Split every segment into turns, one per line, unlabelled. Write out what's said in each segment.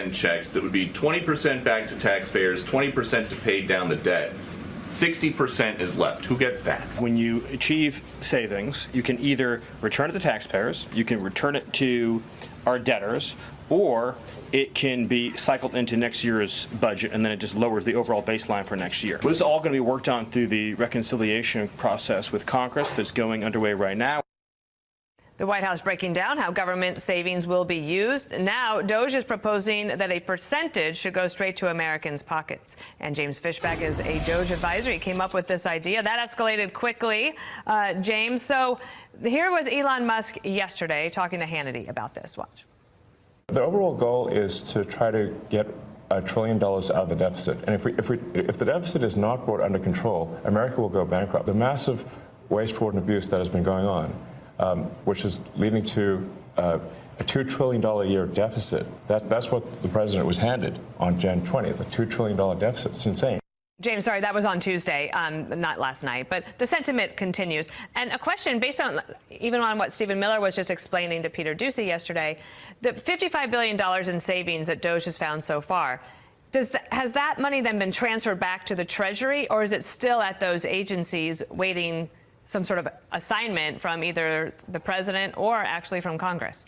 dividend checks that would be 20% back to taxpayers, 20% to pay down the debt. 60% is left. Who gets that?
When you achieve savings, you can either return it to taxpayers, you can return it to our debtors, or it can be cycled into next year's budget, and then it just lowers the overall baseline for next year. This is all going to be worked on through the reconciliation process with Congress that's going underway right now.
The White House breaking down how government savings will be used. Now, DOGE is proposing that a percentage should go straight to Americans' pockets. And James Fishback is a DOGE advisor. He came up with this idea. That escalated quickly, James. So here was Elon Musk yesterday talking to Hannity about this. Watch.
The overall goal is to try to get $1 trillion out of the deficit. And if the deficit is not brought under control, America will go bankrupt. The massive waste, fraud, and abuse that has been going on, which is leading to a $2 trillion a year deficit. That's what the president was handed on Jan 20th, a $2 trillion deficit. It's insane.
James, sorry, that was on Tuesday, not last night. But the sentiment continues. And a question based on even on what Stephen Miller was just explaining to Peter Doocy yesterday, the $55 billion in savings that DOGE has found so far, has that money then been transferred back to the Treasury, or is it still at those agencies waiting some sort of assignment from either the president or actually from Congress?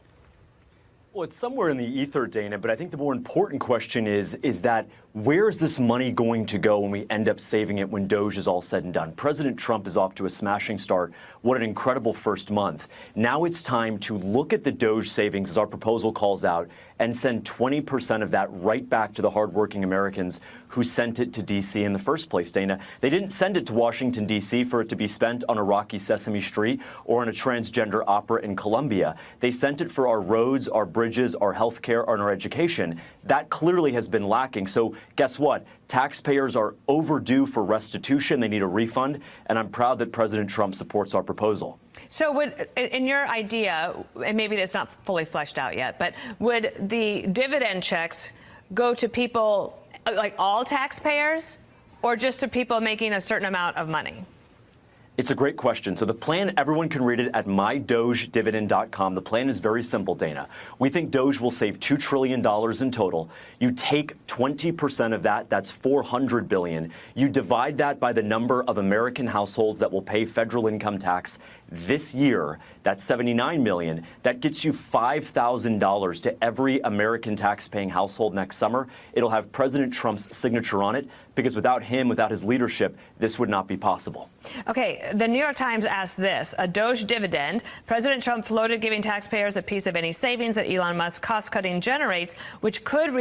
Well, it's somewhere in the ether, Dana, but I think the more important question is that where is this money going to go when we end up saving it when DOGE is all said and done? President Trump is off to a smashing start. What an incredible first month. Now it's time to look at the DOGE savings, as our proposal calls out, and send 20% of that right back to the hardworking Americans who sent it to D.C. in the first place, Dana. They didn't send it to Washington, D.C. for it to be spent on a rocky Sesame Street or on a transgender opera in Colombia. They sent it for our roads, our bridges, our health care, and our education. That clearly has been lacking. So guess what? Taxpayers are overdue for restitution. They need a refund. And I'm proud that President Trump supports our proposal.
So would, in your idea, and maybe it's not fully fleshed out yet, but would the dividend checks go to people, like all taxpayers, or just to people making a certain amount of money?
It's a great question. So the plan, everyone can read it at mydogedividend.com. The plan is very simple, Dana. We think DOGE will save $2 trillion in total. You take 20% of that, that's $400 billion. You divide that by the number of American households that will pay federal income tax this year. That's 79 million. That gets you $5,000 to every American tax-paying household next summer. It'll have President Trump's signature on it, because without him, without his leadership, this would not be possible.
Okay, the New York Times asked this, a DOGE dividend. President Trump floated giving taxpayers a piece of any savings that Elon Musk's cost-cutting generates, which could